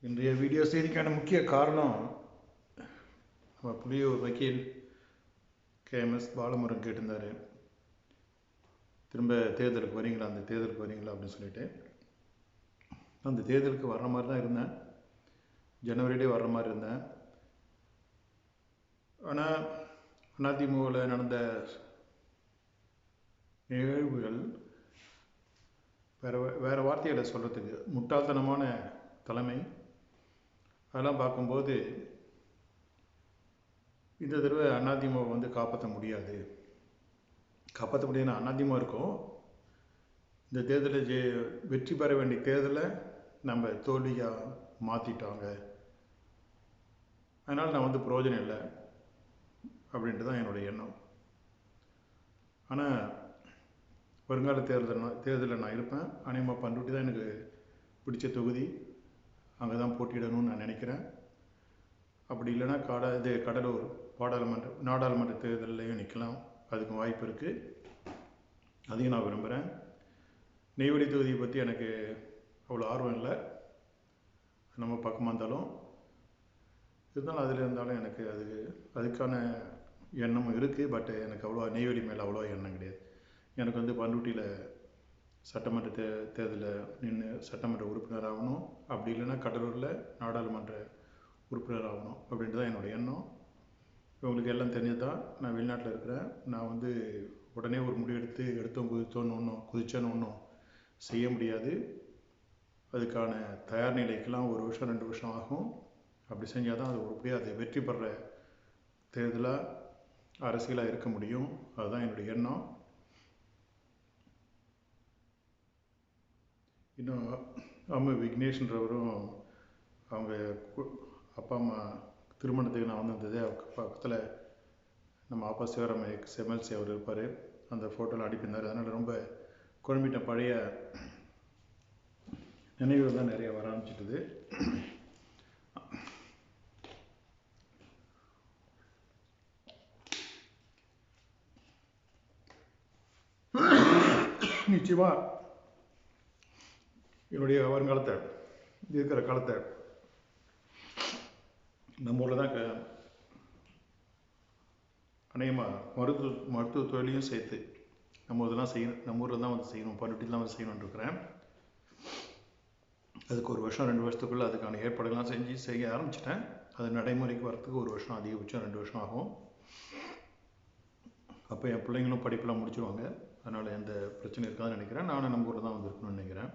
இன்றைய வீடியோ செய்திக்கான முக்கிய காரணம் நம்ம புளியூர் வக்கீல் KMS பாலமுருகன் கேட்டிருந்தார். திரும்ப தேர்தலுக்கு வரீங்களா, அந்த தேர்தலுக்கு வரீங்களா அப்படின்னு சொல்லிட்டு. அந்த தேர்தலுக்கு வர்ற மாதிரி தான் இருந்தேன், ஜனவரியிலே வர்ற மாதிரி இருந்தேன். ஆனால் அதிமுகவில் நடந்த நிகழ்வுகள் வேறு வார்த்தைகளை சொல்கிறதுக்கு முட்டாள்தனமான தலைமை. அதெல்லாம் பார்க்கும்போது இந்த தடவை அதிமுக காப்பாற்ற முடியாது. காப்பாற்ற முடியாதுன்னா அதிமுக இருக்கும். இந்த தேர்தலில் வெற்றி பெற வேண்டிய தேர்தலை நம்ம தோல்வியாக மாற்றிட்டாங்க. அதனால் நான் பிரயோஜனம் இல்லை அப்படின்ட்டு தான் என்னுடைய எண்ணம். ஆனால் வருங்கால தேர்தலில் நான் இருப்பேன். அநேகமாக பண்ருட்டி தான் எனக்கு பிடிச்ச தொகுதி, அங்கே தான் போட்டியிடணும்னு நான் நினைக்கிறேன். அப்படி இல்லைன்னா கடலூர் நாடாளுமன்ற தேர்தலையும் நிற்கலாம், அதுக்கும் வாய்ப்பு இருக்குது. அதையும் நான் விரும்புகிறேன். நெய்வேலி தொகுதியை பற்றி எனக்கு அவ்வளோ ஆர்வம் இல்லை, நம்ம பக்கமாக இருந்தாலும் அதில் இருந்தாலும் எனக்கு அதுக்கான எண்ணமும் இருக்குது. பட் எனக்கு நெய்வேலி மேலே அவ்வளோ எண்ணம் கிடையாது. எனக்கு பண்ருட்டியில் சட்டமன்ற தேர்தலில் நின்று சட்டமன்ற உறுப்பினர் ஆகணும், அப்படி இல்லைன்னா கடலூரில் நாடாளுமன்ற உறுப்பினர் ஆகணும் அப்படின்ட்டு தான் என்னோடய எண்ணம். உங்களுக்கு எல்லாம் தெரிஞ்சது தான், நான் வெளிநாட்டில் இருக்கிறேன். நான் உடனே ஒரு முடிவெடுத்து குதிச்சோன்னு ஒன்றும் செய்ய முடியாது. அதுக்கான தயார் நிலைக்கெல்லாம் 1 வருஷம் 2 வருஷம் ஆகும். அப்படி செஞ்சால் தான் அது வெற்றி பெற தேர்தலாக அரசியலாக இருக்க முடியும். அதுதான் என்னுடைய எண்ணம். இன்னும் விக்னேஷ்ன்றவரும் அவங்க அப்பா அம்மா திருமணத்துக்கு நான் வந்திருந்தது. பக்கத்தில் நம்ம ஆப்பா சிவராம எம்எல்சி அவர் இருப்பார், அந்த ஃபோட்டோவில் அனுப்பியிருந்தார். அதனால் ரொம்ப குழம்பிட்ட பழைய நினைவுகள் தான் நிறைய வர ஆரம்பிச்சிட்டுது. நிச்சயமாக என்னுடைய வருங்காலத்தை இருக்கிற காலத்தை நம்ம ஊரில் தான் அநேகமாக மருத்துவ தொழிலையும் சேர்த்து நம்ம இதெல்லாம் செய்யணும், நம்ம ஊரில் தான் செய்யணும், பண்ருட்டிலாம் செய்யணும்னு இருக்கிறேன். அதுக்கு 1 வருஷம் 2 வருஷத்துக்குள்ளே அதுக்கான ஏற்பாடுகள்லாம் செய்ய ஆரம்பிச்சிட்டேன். அது நடைமுறைக்கு வரத்துக்கு 1 வருஷம், அதிகபட்சம் 2 வருஷம் ஆகும். அப்போ என் பிள்ளைங்களும் படிப்பெல்லாம் முடிச்சுடுவாங்க. அதனால் எந்த பிரச்சனையும் இருக்காதுன்னு நினைக்கிறேன். நானும் நம்ம ஊரில் தான் இருக்கணும்னு நினைக்கிறேன்.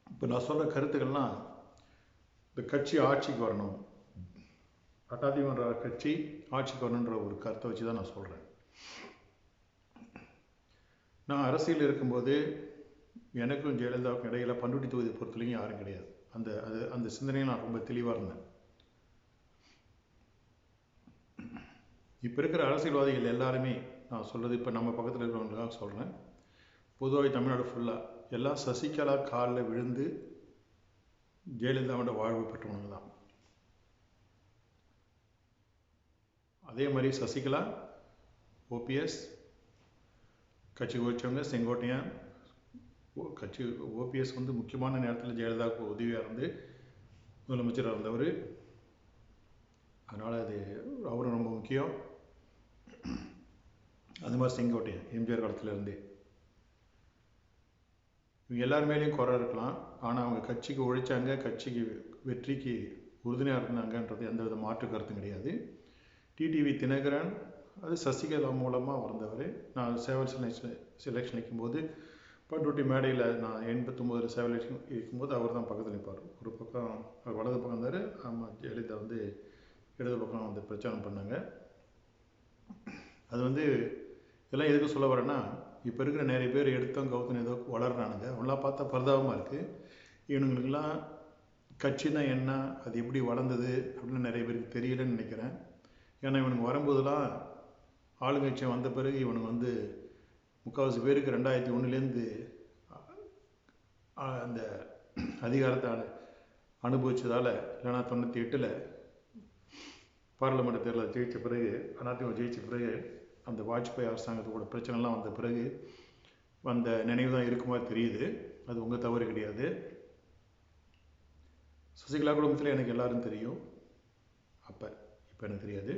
இப்போ நான் சொல்கிற கருத்துக்கள்லாம் இந்த கட்சி ஆட்சிக்கு வரணும், அதிமுக கட்சி ஆட்சிக்கு வரணுன்ற ஒரு கருத்தை வச்சு தான் நான் சொல்கிறேன். நான் அரசியல் இருக்கும்போது எனக்கும் ஜெயலலிதாவுக்கும் இடையில பண்ருட்டி தொகுதி பொறுத்தவரைக்கும் யாரும் கிடையாது. அந்த சிந்தனையில் நான் ரொம்ப தெளிவாக இருந்தேன். இப்போ இருக்கிற அரசியல்வாதிகள் எல்லாருமே, நான் சொல்கிறது இப்போ நம்ம பக்கத்தில் இருக்கிறவங்களுக்காக சொல்கிறேன், பொதுவாக தமிழ்நாடு ஃபுல்லாக எல்லாம் சசிகலா காலில் விழுந்து ஜெயலலிதாவோட வாழ்வு பெற்றவங்க தான். அதே மாதிரி சசிகலா, OPS கட்சி கோச்சவங்க, செங்கோட்டையன் கட்சி OPS முக்கியமான நேரத்தில் ஜெயலலிதாவுக்கு உதவியாக இருந்து முதலமைச்சராக இருந்தவர். அதனால் அவரும் ரொம்ப முக்கியம். அது மாதிரி செங்கோட்டையன் எம்ஜிஆர் காலத்திலேருந்தே. இவங்க எல்லாருமேலேயும் குறை இருக்கலாம், ஆனால் அவங்க கட்சிக்கு உழைச்சாங்க, கட்சிக்கு வெற்றிக்கு உறுதுணையாக இருந்தாங்கன்றது எந்த வித மாற்று கருத்தும் கிடையாது. டிடிவி தினகரன் அது சசிகலா மூலமாக வந்தவர். நான் சேவல் செலெக்ஷன் வைக்கும்போது பண்ருட்டி மேடையில் நான் 89 சேவல் இருக்கும்போது அவர் தான் பக்கத்தில் நிற்பார். ஒரு பக்கம் அவர் வலது பக்கம் இருந்தார், ஆமாம் ஜெயலலிதா இடது பக்கம் பிரச்சாரம் பண்ணாங்க. அது இதெல்லாம் எதுக்கு சொல்ல வரேன்னா, இப்போ இருக்கிற நிறைய பேர் எடுத்தோம் கவுத்தம் ஏதோ வளர்றானுங்க. அவங்களாம் பார்த்தா பரிதாபமாக இருக்குது. இவனுங்களுக்கெல்லாம் கட்சினா என்ன, அது எப்படி வளர்ந்தது அப்படின்னு நிறைய பேருக்கு தெரியலன்னு நினைக்கிறேன். ஏன்னா இவனுக்கு வரும்போதெல்லாம் ஆளுங்கட்சியை வந்த பிறகு இவனுக்கு முக்கால்வாசி பேருக்கு 2001 அந்த அதிகாரத்தை அனுபவித்ததால், இல்லைனா 98 பார்லிமெண்ட் தேர்தலில் ஜெயித்த பிறகு, அதிமுக ஜெயித்த பிறகு, அந்த வாஜ்பாய் அரசாங்கத்தோட பிரச்சனைலாம் வந்த பிறகு வந்த நினைவு தான் இருக்குமா தெரியுது. அது உங்கள் தவறு கிடையாது. சசிகலா குடும்பத்தில் எனக்கு எல்லாரும் தெரியும். இப்போ எனக்கு தெரியாது.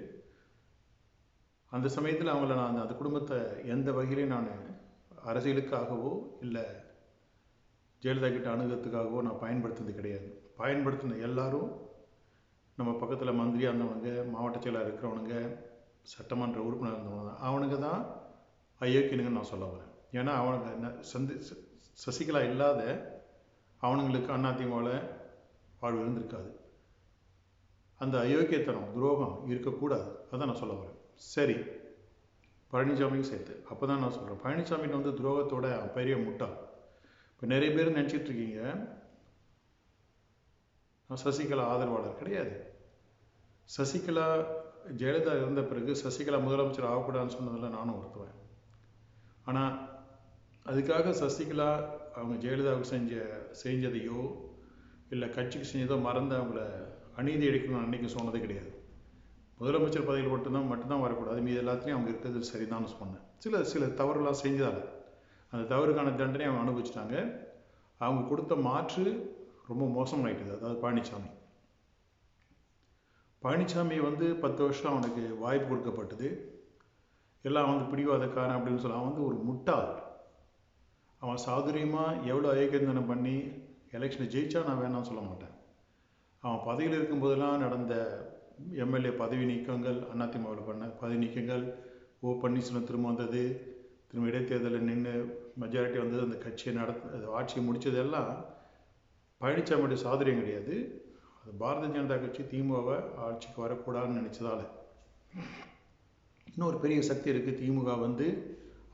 அந்த சமயத்தில் அவங்கள நான் அந்த குடும்பத்தை எந்த வகையிலையும் நான் அரசியலுக்காகவோ இல்லை ஜெயலலிதா கிட்ட அணுகிறதுக்காகவோ நான் பயன்படுத்துனது கிடையாது. பயன்படுத்தின எல்லாரும் நம்ம பக்கத்தில் மந்திரியாக இருந்தவனுங்க, மாவட்ட செயலாளர் இருக்கிறவனுங்க, சட்டமன்ற உறுப்பினர் இருந்தவங்க, அவனுங்க தான் அயோக்கியனுங்கன்னு நான் சொல்ல வரேன். ஏன்னா அவனுங்க சசிகலா இல்லாத அவனுங்களுக்கு அதிமுகவில் வாழ்வு இருந்திருக்காது. அந்த அயோக்கியத்தனம், துரோகம் இருக்கக்கூடாது. அதான் நான் சொல்ல வரேன். சரி, பழனிசாமியும் சேர்த்து அப்போ தான் நான் சொல்கிறேன், பழனிசாமி வந்து துரோகத்தோட பெரிய முட்டாள். இப்போ நிறைய பேர் நினச்சிட்டு இருக்கீங்க நான் சசிகலா ஆதரவாளர். கிடையாது. சசிகலா ஜெயலலிதா இருந்த பிறகு சசிகலா முதலமைச்சர் ஆகக்கூடாதுன்னு சொன்னதில் நானும் ஒருத்துவேன். ஆனால் அதுக்காக சசிகலா அவங்க ஜெயலலிதாவுக்கு செஞ்சதையோ இல்லை கட்சிக்கு செஞ்சதோ மறந்து அவங்கள அநீதி இழைக்கணும்னு அன்றைக்கி சொன்னதே கிடையாது. முதலமைச்சர் பதவியில் மட்டும்தான் வரக்கூடாது, மீது எல்லாத்துலேயும் அவங்க இருக்கிறது சரிதான்னு சொன்னேன். சில தவறுலாம் செஞ்சதால் அந்த தவறுக்கான தண்டனை அவங்க அனுபவிச்சிட்டாங்க. அவங்க கொடுத்த மாற்று ரொம்ப மோசமாயிட்டுது. அதாவது பழனிசாமி வந்து 10 வருஷம் அவனுக்கு வாய்ப்பு கொடுக்கப்பட்டது. எல்லாம் வந்து பிடிவாதக்காரன் அப்படின்னு சொல்ல, அவன் வந்து ஒரு முட்டாள். அவன் சாதுரியமாக எவ்வளோ அயோக்கியந்தனம் பண்ணி எலெக்ஷனை ஜெயிச்சா நான் வேணாம்னு சொல்ல மாட்டேன். அவன் பதவியில் இருக்கும்போதெல்லாம் நடந்த எம்எல்ஏ பதவி நீக்கங்கள், அதிமுகவில் பண்ண பதவி நீக்கங்கள், பன்னீர்செல்வம் திரும்ப வந்தது, திரும்ப இடைத்தேர்தலில் நின்று மெஜாரிட்டி வந்தது, அந்த கட்சியை ஆட்சியை முடித்ததெல்லாம் பழனிசாமியுடைய சாதுரியம் கிடையாது. அது பாரதிய ஜனதா கட்சி திமுகவை ஆட்சிக்கு வரக்கூடாதுன்னு நினச்சதால. இன்னொரு பெரிய சக்தி இருக்குது, திமுக வந்து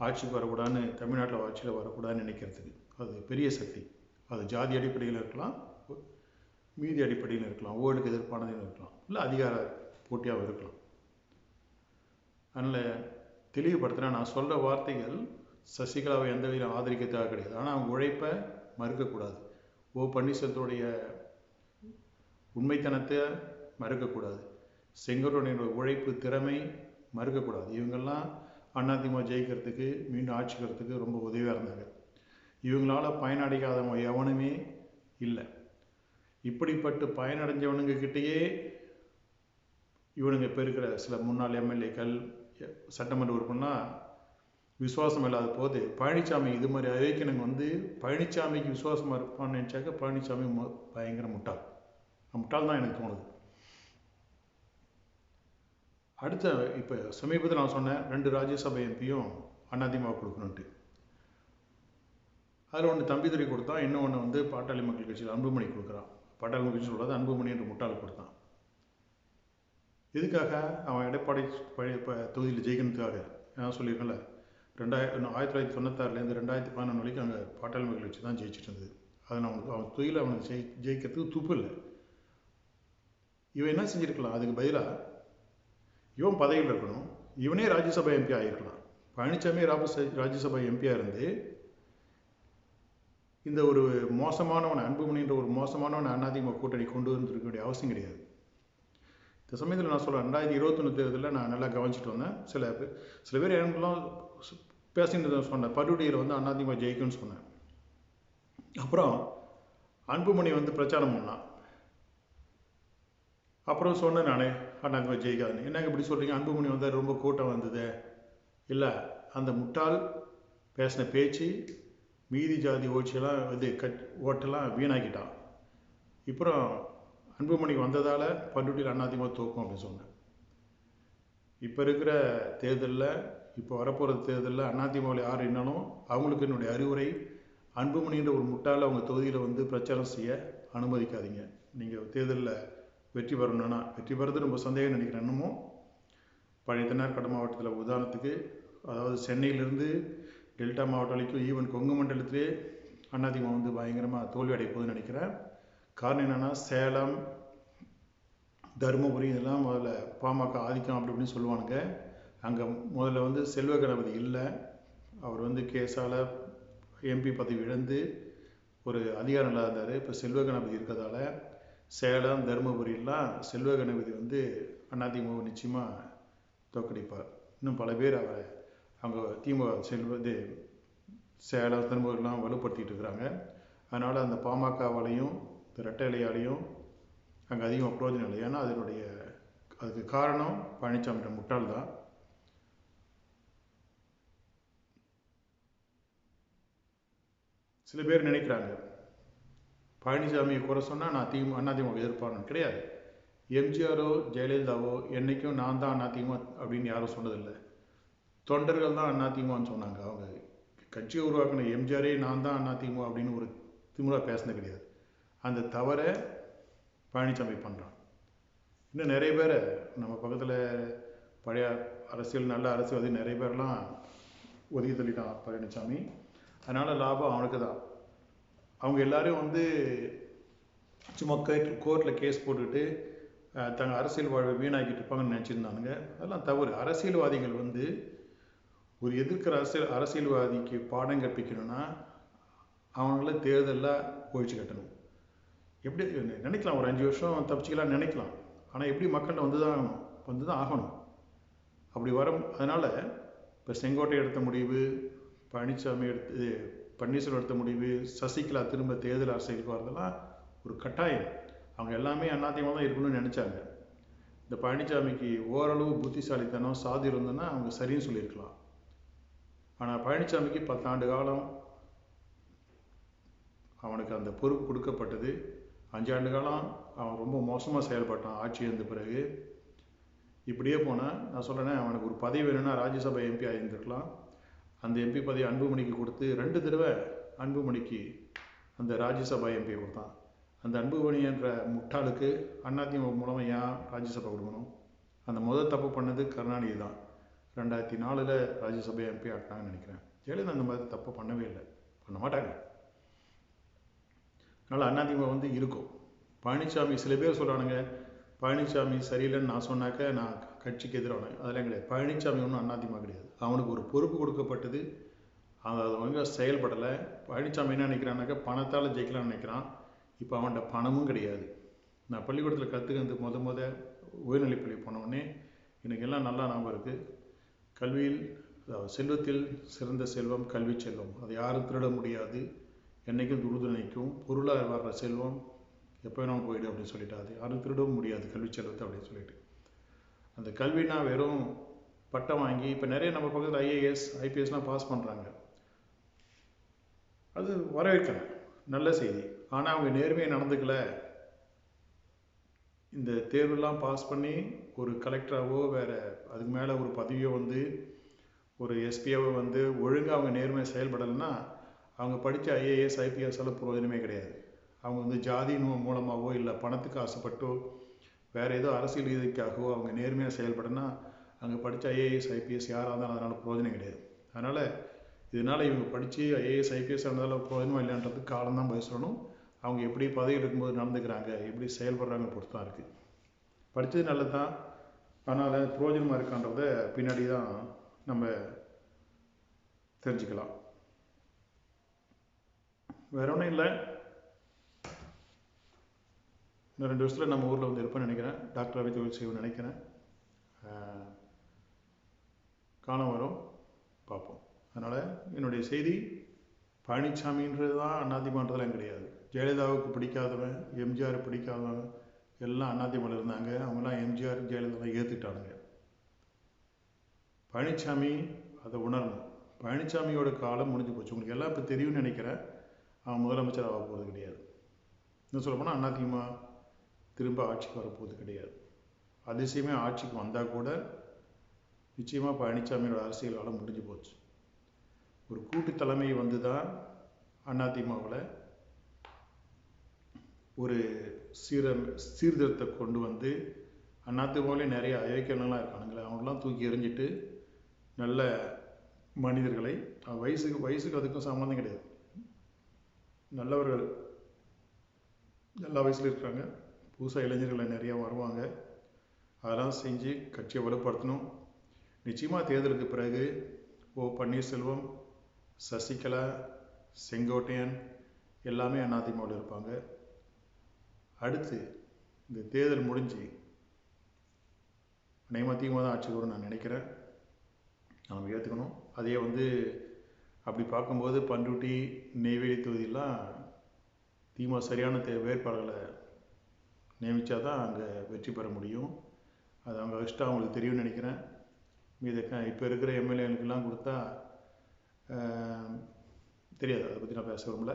ஆட்சிக்கு வரக்கூடாதுன்னு, தமிழ்நாட்டில் ஆட்சியில் வரக்கூடாதுன்னு நினைக்கிறதுக்கு. அது பெரிய சக்தி. அது ஜாதி அடிப்படையில் இருக்கலாம், மீதி அடிப்படையில் இருக்கலாம், ஊழலுக்கு எதிர்ப்பானதுன்னு இருக்கலாம், இல்லை அதிகார போட்டியாக இருக்கலாம். அதனால் தெளிவுபடுத்தினா, நான் சொல்கிற வார்த்தைகள் சசிகலாவை எந்த வகையிலும் ஆதரிக்கிறதுக்காக கிடையாது. ஆனால் அவங்க உழைப்பை மறுக்கக்கூடாது. பன்னீர்செல்வத்துடைய உண்மைத்தனத்தை மறுக்கக்கூடாது. செங்கோட்டையனுடைய உழைப்பு, திறமை மறுக்கக்கூடாது. இவங்கெல்லாம் அதிமுக ஜெயிக்கிறதுக்கு, மீண்டும் ஆட்சிக்கிறதுக்கு ரொம்ப உதவியாக இருந்தாங்க. இவங்களால பயனடையாதவங்க எவனுமே இல்லை. இப்படிப்பட்ட பயனடைஞ்சவனுங்க கிட்டேயே இவனுங்க இப்போ இருக்கிற சில முன்னாள் எம்எல்ஏக்கள், சட்டமன்ற உறுப்பினர்லாம் விசுவாசம் இல்லாத போது, பழனிசாமி இது மாதிரி அயோக்கியனுங்க வந்து பழனிசாமிக்கு விசுவாசமாக இருப்பான்னு நினச்சாக்க பழனிசாமி பயங்கர முட்டாள் தான் எனக்கு தோணுது. அடுத்த இப்போ சமீபத்தில் நான் சொன்னேன் 2 ராஜ்யசபை எம்பியும் அதிமுக கொடுக்கணுன்ட்டு. அதில் ஒன்று தம்பிதுரை கொடுத்தான், இன்னொன்று வந்து பாட்டாளி மக்கள் கட்சியில் அன்புமணி கொடுக்குறான். பாட்டாளி மக்கள் கட்சி சொல்கிறது அன்புமணி என்று முட்டாள் கொடுத்தான். எதுக்காக? அவன் எடப்பாடி தொகுதியில் ஜெயிக்கணுக்காக. நான் சொல்லியிருக்கேன்ல, 1996லேருந்து 2011 வரைக்கும் அங்கே பாட்டாளி மக்கள் கட்சி தான் ஜெயிச்சுட்டு இருந்தது. அதில் அவன் தொகுதியில் அவனுக்கு ஜெயிக்கிறதுக்கு துப்பு இல்லை. இவன் என்ன செஞ்சுருக்கலாம்? அதுக்கு பதிலாக இவன் பதவியில் இருக்கணும், இவனே ராஜ்யசபா எம்பி ஆகிருக்கலாம். பழனிசாமி ராஜ்யசபா எம்பியாக இருந்து இந்த ஒரு மோசமானவனை, அன்புமணின்ற ஒரு மோசமானவனை அதிமுக கூட்டணி கொண்டு வந்துருக்க வேண்டிய அவசியம் கிடையாது. இந்த சமயத்தில் நான் சொல்கிறேன், 2021 தேர்தலில் நான் நல்லா கவனிச்சிட்டு வந்தேன். சில பேர் எனக்குலாம் பேசிட்டு சொன்னேன், படுடியில் வந்து அதிமுக ஜெயிக்கும்னு சொன்னேன். அப்புறம் அன்புமணி வந்து பிரச்சாரம் பண்ணான். அப்புறம் சொன்னேன் நான், அதிமுக ஜெயிக்காதுன்னு. என்னங்க இப்படி சொல்கிறீங்க? அன்புமணி வந்தால் ரொம்ப கூட்டம் வந்தது. இல்லை, அந்த முட்டாள் பேசின பேச்சு மீதி ஜாதி ஓட்சியெல்லாம் ஓட்டெல்லாம் வீணாக்கிட்டான். அப்புறம் அன்புமணி வந்ததால் பண்ருட்டியில் அதிமுக தோக்கும் அப்படின்னு சொன்னேன். இப்போ இருக்கிற தேர்தலில், இப்போ வரப்போகிற தேர்தலில் அதிமுகவில் யார் என்னாலும் அவங்களுக்கு என்னுடைய அறிவுரை, அன்புமணின்ற ஒரு முட்டாளை அவங்க தொகுதியில் வந்து பிரச்சாரம் செய்ய அனுமதிக்காதீங்க. நீங்கள் தேர்தலில் வெற்றி பெறணும்னா, வெற்றி பெறது ரொம்ப சந்தேகம் நினைக்கிறேன். இன்னமும் பழைய தென்னார்காடு மாவட்டத்தில் உதாரணத்துக்கு, அதாவது சென்னையிலேருந்து டெல்டா மாவட்டம் வரைக்கும், ஈவன் கொங்கு மண்டலத்திலே அதிமுக வந்து பயங்கரமாக தோல்வி அடைய போகுதுன்னு நினைக்கிறேன். காரணம் என்னென்னா, சேலம், தருமபுரி இதெல்லாம் முதல்ல பாமக ஆதிக்கம் அப்படி இப்படின்னு சொல்லுவானுங்க. அங்கே முதல்ல வந்து செல்வ கணபதி இல்லை, அவர் வந்து கேஸால் எம்பி பதவி இழந்து ஒரு அதிகாரம் இல்லாத இருந்தார். இப்போ செல்வ கணபதி இருக்கிறதால சேலம், தருமபுரியெல்லாம் செல்வ கணபதி வந்து அதிமுக நிச்சயமாக தோற்கடிப்பார். இன்னும் பல பேர் அவரை அவங்க திமுக சேலம், தருமபுரியெல்லாம் வலுப்படுத்திட்டு இருக்கிறாங்க. அதனால் அந்த பாமகவாலையும் இரட்டை இலையாலையும் அங்கே அதிகமாக பிரயோஜனம் இல்லை. ஏன்னா அதுக்கு காரணம் பழனிசாமியோட முட்டாள் தான். சில பேர் நினைக்கிறாங்க பழனிசாமியை குறை சொன்னால் நான் அதிமுக எதிர்ப்பான்னு. கிடையாது. எம்ஜிஆரோ ஜெயலலிதாவோ என்றைக்கும் நான் தான் அதிமுக அப்படின்னு யாரும் சொன்னதில்லை. தொண்டர்கள் தான் அதிமுகன்னு சொன்னாங்க. அவங்க கட்சியை உருவாக்கின எம்ஜிஆரே நான் தான் அதிமுக அப்படின்னு ஒரு திமுக பேசினது கிடையாது. அந்த தவறை பழனிசாமி பண்ணுறான். இன்னும் நிறைய பேர் நம்ம பக்கத்தில் பழைய நல்ல அரசியல்வாதி நிறைய பேர்லாம் ஒதுக்கி தள்ளிட்டான் பழனிசாமி. அதனால் லாபம் அவனுக்கு தான். அவங்க எல்லாரும் சும்மா கோர்ட்டில் கேஸ் போட்டுக்கிட்டு தங்கள் அரசியல் வாழ்வை வீணாக்கிட்டு இருப்பாங்கன்னு நினச்சிருந்தானுங்க. அதெல்லாம் தவறு. அரசியல்வாதிகள் ஒரு எதிர்க்கிற அரசியல்வாதிக்கு பாடம் கற்பிக்கணும்னா அவங்கள தேர்தலில் ஒழிச்சு கட்டணும். எப்படி நினைக்கலாம், ஒரு 5 வருஷம் தப்பிச்சிக்கலாம் நினைக்கலாம். ஆனால் எப்படி மக்கள்கிட்ட வந்து தான் ஆகணும். அப்படி அதனால் இப்போ செங்கோட்டை எடுத்த முடிவு, பழனிசாமி பன்னீர்செல்வம் எடுத்த முடிவு, சசிகலா திரும்ப தேர்தல் அரசியலுக்கு வரதெல்லாம் ஒரு கட்டாயம். அவங்க எல்லாமே அதிமுக தான் இருக்கணும்னு நினச்சாங்க. இந்த பழனிசாமிக்கு ஓரளவு புத்திசாலித்தனம் சாதி இருந்ததுன்னா அவங்க சரின்னு சொல்லியிருக்கலாம். ஆனால் பழனிசாமிக்கு 10 ஆண்டு காலம் அவனுக்கு அந்த பொறுப்பு கொடுக்கப்பட்டது. 5 ஆண்டு காலம் அவன் ரொம்ப மோசமாக செயல்பட்டான். ஆட்சி இருந்த பிறகு இப்படியே போனால் நான் சொல்கிறேன், அவனுக்கு ஒரு பதவி வேணும்னா ராஜ்யசபா எம்பி ஆகியிருந்துருக்கலாம். அந்த எம்பி பதவி அன்புமணிக்கு கொடுத்து 2 தடவை அன்புமணிக்கு அந்த ராஜ்யசபா எம்பியை கொடுத்தான். அந்த அன்புமணி என்ற முட்டாளுக்கு அதிமுக மூலமாக ஏன் ராஜ்யசபா கொடுக்கணும்? அந்த முதல் தப்பு பண்ணது கருணாநிதி தான். 2004 ராஜ்யசபா எம்பி ஆக்கினாங்கன்னு நினைக்கிறேன். ஜெயலலிதா அந்த மாதிரி தப்பு பண்ணவே இல்லை, பண்ண மாட்டாங்க. அதனால் அதிமுக இருக்கும். பழனிசாமி சில பேர் சொல்கிறானுங்க பழனிசாமி சரியில்லைன்னு நான் சொன்னாக்க நான் கட்சிக்கு எதிரான. அதெல்லாம் கிடையாது. பழனிசாமி ஒன்றும் அதிமுக கிடையாது. அவனுக்கு ஒரு பொறுப்பு கொடுக்கப்பட்டது, அது செயல்படலை. பழனிசாமி என்ன நினைக்கிறான்னாக்கா பணத்தால் ஜெயிக்கலாம்னு நினைக்கிறான். இப்போ அவன்கிட்ட பணமும் கிடையாது. நான் பள்ளிக்கூடத்தில் கற்றுக்கிறது உயர்நிலைப்பள்ளி போனவுடனே எனக்கு எல்லாம் நல்லா ஞாபகம் இருக்குது. கல்வியில் செல்வத்தில் சிறந்த செல்வம் கல்வி செல்வம், அதை யாரும் திருட முடியாது, என்றைக்கும் துருதுணைக்கும். பொருளாக வர்ற செல்வம் எப்போ வேணாலும் போயிடு அப்படின்னு சொல்லிட்டு அது யாரும் திருடவும் முடியாது கல்வி செல்வத்தை அப்படின்னு சொல்லிட்டு. அந்த கல்வினா வெறும் பட்டம் வாங்கி இப்போ நிறைய நம்ம பக்கத்தில் ஐஏஎஸ் ஐபிஎஸ்லாம் பாஸ் பண்ணுறாங்க. அது வரவேற்கிறேன், நல்ல செய்தி. ஆனால் அவங்க நேர்மையாக நடந்துக்கல. இந்த தேர்வெல்லாம் பாஸ் பண்ணி ஒரு கலெக்டராகவோ வேறு அதுக்கு மேலே ஒரு பதவியோ ஒரு எஸ்பியாவோ ஒழுங்காக அவங்க நேர்மையாக செயல்படலைன்னா அவங்க படித்த ஐஏஎஸ் ஐபிஎஸ் எல்லாம் பிரயோஜனமே கிடையாது. அவங்க ஜாதியின் மூலமாகவோ இல்லை பணத்துக்கு ஆசைப்பட்டோ வேறு ஏதோ அரசியல் ரீதிக்காகவோ அவங்க நேர்மையாக செயல்படனா அங்கே படித்த ஐஏஎஸ் ஐபிஎஸ் யாராக இருந்தாலும் அதனால் பிரயோஜனம் கிடையாது. அதனால் இதனால் இவங்க படித்து ஐஏஎஸ் ஐபிஎஸ் இருந்தாலும் பிரயோஜனம் இல்லைன்றதுக்கு காலம்தான் பதில் சொல்லணும். அவங்க எப்படி பதவியில் இருக்கும்போது நடந்துக்கிறாங்க, எப்படி செயல்படுறாங்க பொறுத்து தான் இருக்குது. படித்தது நல்லது தான், ஆனால் பிரயோஜனமாக இருக்கான்றத பின்னாடி தான் நம்ம தெரிஞ்சுக்கலாம். வேற ஒன்றும் இல்லை. இன்னும் 2 வருஷத்தில் நம்ம ஊரில் இருப்பேன்னு நினைக்கிறேன். டாக்டராகவே தொழில் செய்வேன்னு நினைக்கிறேன். காலம் வரும், பார்ப்போம். அதனால் என்னுடைய செய்தி பழனிசாமின்றது தான் அதிமுகன்றதெல்லாம் கிடையாது. ஜெயலலிதாவுக்கு பிடிக்காதவன், எம்ஜிஆர் பிடிக்காதவன் எல்லாம் அதிமுகவில் இருந்தாங்க. அவங்களாம் எம்ஜிஆர் ஜெயலலிதா ஏற்றுக்கிட்டானுங்க. பழனிசாமி அதை உணரணும். பழனிசாமியோட காலம் முடிஞ்சு போச்சு. உங்களுக்கு எல்லாம் இப்போ தெரியும்னு நினைக்கிறேன். அவன் முதலமைச்சர் ஆக போகிறது கிடையாது. இன்னும் சொல்லப்போனால் அதிமுக திரும்ப ஆட்சிக்கு வரப்போவது கிடையாது. அதிசயமே ஆட்சிக்கு வந்தால் கூட நிச்சயமாக பழனிசாமியோட அரசியல் காலம் முடிஞ்சு போச்சு. ஒரு கூட்டு தலைமை தான் அதிமுகவில் ஒரு சீர்திருத்தத்தை கொண்டு அதிமுகவிலே நிறைய அயோக்கியங்கள்லாம் இருக்கானுங்களே அவங்களெலாம் தூக்கி எறிஞ்சிட்டு நல்ல மனிதர்களை, வயசுக்கு அதுக்கும் சம்மந்தம் கிடையாது, நல்லவர்கள் எல்லா வயசுலையும் இருக்காங்க. புதுசாக இளைஞர்களை நிறையா வருவாங்க. அதெல்லாம் செஞ்சு கட்சியை வலுப்படுத்தணும். நிச்சயமாக தேர்தலுக்கு பிறகு பன்னீர்செல்வம், சசிகலா, செங்கோட்டையன் எல்லாமே அதிமுகவில் இருப்பாங்க. அடுத்து இந்த தேர்தல் முடிஞ்சு அதிமுக தான் ஆட்சி வரும்னு நான் நினைக்கிறேன். நம்ம ஏற்றுக்கணும். அதே அப்படி பார்க்கும்போது பண்ருட்டி, நெய்வேலி தொகுதியெல்லாம் திமுக சரியான வேட்பாளர்களை நியமித்தா தான் அங்கே வெற்றி பெற முடியும். அது அவங்க இஷ்டம், அவங்களுக்கு தெரியும்னு நினைக்கிறேன். மீது இப்போ இருக்கிற எம்எல்ஏங்களுக்கெல்லாம் கொடுத்தா தெரியாது. அதை பற்றி நான் பேச விரும்பல.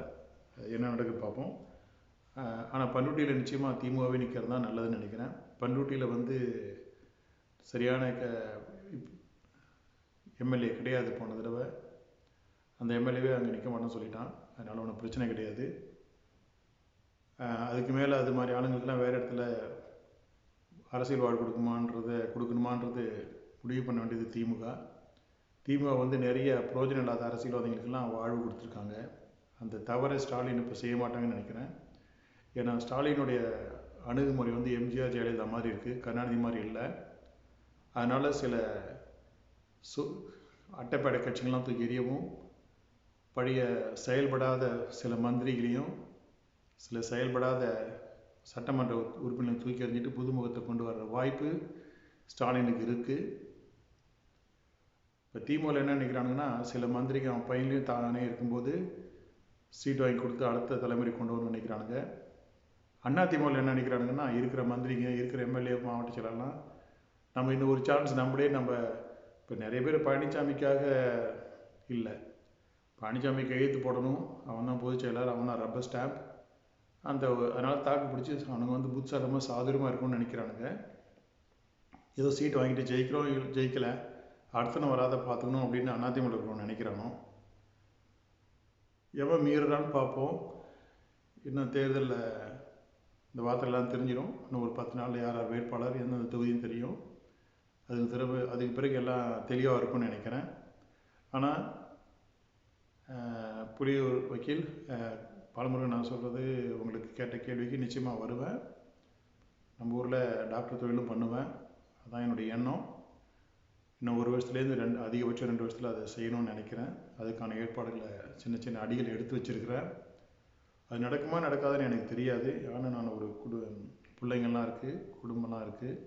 என்ன நடக்குது பார்ப்போம். ஆனால் பண்ருட்டியில் நிச்சயமாக திமுகவே நிற்கிறது தான் நல்லதுன்னு நினைக்கிறேன். பண்ருட்டியில் வந்து சரியான எம்எல்ஏ கிடையாது. போன தடவை அந்த எம்எல்ஏவே அங்கே நிற்க மாட்டேன்னு சொல்லிட்டான். அதனால் ஒன்றும் பிரச்சனை கிடையாது. அதுக்கு மேலே அது மாதிரி ஆளுங்களுக்கெல்லாம் வேறு இடத்துல அரசியல் வாழ் கொடுக்கணுமான்றது முடிவு பண்ண வேண்டியது திமுக வந்து நிறைய பிரயோஜனம் இல்லாத அரசியல்வாதிகளுக்கெல்லாம் வாழ்வு கொடுத்துருக்காங்க. அந்த தவறை ஸ்டாலின் இப்போ செய்ய மாட்டாங்கன்னு நினைக்கிறேன். ஏன்னா ஸ்டாலினுடைய அணுகுமுறை வந்து எம்ஜிஆர் ஜெயலலிதா மாதிரி இருக்குது, கருணாநிதி மாதிரி இல்லை. அதனால் சில அட்டைப்படை கட்சிகள்லாம் தூக்கி எறியவும், பழைய செயல்படாத சில மந்திரிகளையும் சில செயல்படாத சட்டமன்ற உறுப்பினர்களை தூக்கி எறிஞ்சிட்டு புதுமுகத்தை கொண்டு வர்ற வாய்ப்பு ஸ்டாலினுக்கு இருக்குது. இப்போ திமுகவில் என்ன நினைக்கிறானுங்கன்னா, சில மந்திரிக்கு அவன் பையன்லையும் தானே இருக்கும்போது சீட் வாங்கி கொடுத்து அடுத்த தலைமுறை கொண்டு வரணும்னு நினைக்கிறானுங்க. அதிமுகவில் என்ன நினைக்கிறானுங்கன்னா, இருக்கிற மந்திரிங்க, இருக்கிற எம்எல்ஏ, மாவட்ட செயலாளர்லாம் நம்ம இந்த ஒரு சான்ஸ் நம்மளே இப்போ நிறைய பேர் பழனிசாமிக்காக இல்லை, பழனிசாமி கையெழுத்து போடணும், அவன் தான் பொதுச் செயலாளர், அவன் தான் ரப்பர் ஸ்டாம்ப், அதனால் தாக்கு பிடிச்சி அவனுங்க வந்து புத்தாரமாக சாதுரியமாக இருக்கும்னு நினைக்கிறானுங்க. ஏதோ சீட் வாங்கிட்டு ஜெயிக்கலை, அடுத்தனும் வராத பார்த்துக்கணும் அப்படின்னு அதிமுக இருக்கணும்னு நினைக்கிறானோ. எவன் மீறுறான்னு பார்ப்போம். இன்னும் தேர்தலில் இந்த வார்த்தையெல்லாம் தெரிஞ்சிடும். இன்னும் ஒரு 10 நாளில் யார் வேட்பாளர், எந்தெந்த தொகுதியும் தெரியும். அதுக்கு பிறகு எல்லாம் தெளிவாக இருக்கும்னு நினைக்கிறேன். ஆனால் புலியூர் வக்கீல் பாலமுருகன் நான் சொல்கிறது உங்களுக்கு கேட்ட கேள்விக்கு நிச்சயமாக வருவேன். நம்ம ஊரில் டாக்டர் தொழிலும் பண்ணுவேன். அதுதான் என்னுடைய எண்ணம். இன்னும் ஒரு வருஷத்துலேருந்து அதிகபட்சம் 2 வருஷத்தில் அதை செய்யணும்னு நினைக்கிறேன். அதுக்கான ஏற்பாடுகளை சின்ன அடிகள் எடுத்து வச்சுருக்கிறேன். அது நடக்குமா நடக்காதுன்னு எனக்கு தெரியாது. ஆனால் நான் ஒரு பிள்ளைங்கள்லாம் இருக்குது, குடும்பம்லாம் இருக்குது.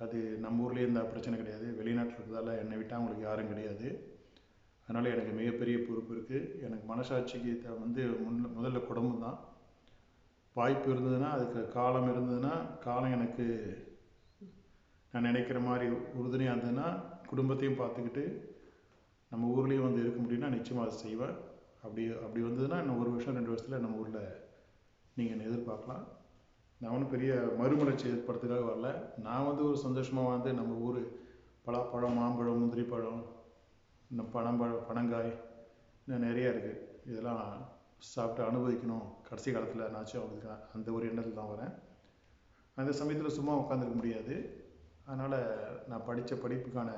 அது நம்ம ஊர்லேயே இருந்தால் பிரச்சனை கிடையாது. வெளிநாட்டில் இருக்கிறதால என்னை விட்டால் அவங்களுக்கு யாரும் கிடையாது. அதனால் எனக்கு மிகப்பெரிய பொறுப்பு இருக்குது. எனக்கு மனசாட்சிக்கு வந்து முதல்ல குடும்பம் தான். வாய்ப்பு இருந்ததுன்னா, அதுக்கு காலம் இருந்ததுன்னா, காலம் எனக்கு நான் நினைக்கிற மாதிரி உறுதுணையாக இருந்ததுன்னா, குடும்பத்தையும் பார்த்துக்கிட்டு நம்ம ஊர்லேயும் வந்து இருக்க முடியும்னா நிச்சயமாக அதை செய்வேன். அப்படி வந்ததுன்னா இன்னும் 1 வருஷம் 2 வருஷத்தில் நம்ம ஊரில் நீங்கள் எதிர்பார்க்கலாம். நான் ஒன்றும் பெரிய மறுமலர்ச்சி ஏற்படுத்துக்காக வரல. நான் வந்து ஒரு சந்தோஷமாக வந்து நம்ம ஊர் பலாப்பழம், மாம்பழம், முந்திரி பழம், இன்னும் பனங்காய் இன்னும் நிறையா இருக்குது. இதெல்லாம் சாப்பிட்டு அனுபவிக்கணும் கடைசி காலத்தில் நாச்சும் அந்த ஒரு எண்ணத்தில் தான் வரேன். அந்த சமயத்தில் சும்மா உட்காந்துருக்க முடியாது. அதனால் நான் படித்த படிப்புக்கான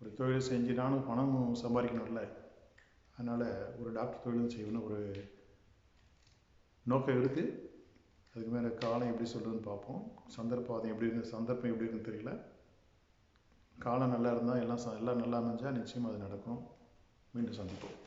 ஒரு தொழில் செஞ்சு நானும் பணமும் சம்பாதிக்கணும்ல. அதனால் ஒரு டாக்டர் தொழிலும் செய்யணும்னு ஒரு நோக்கம் இருக்குது. அதுக்கு மேலே காலம் எப்படி சொல்கிறதுன்னு பார்ப்போம். சந்தர்ப்பம் எப்படி இருக்குன்னு தெரியல. காலம் நல்லா இருந்தால் எல்லாம் நல்லா அமைஞ்சால் நிச்சயமாக அது நடக்கும். மீண்டும் சந்திப்போம்.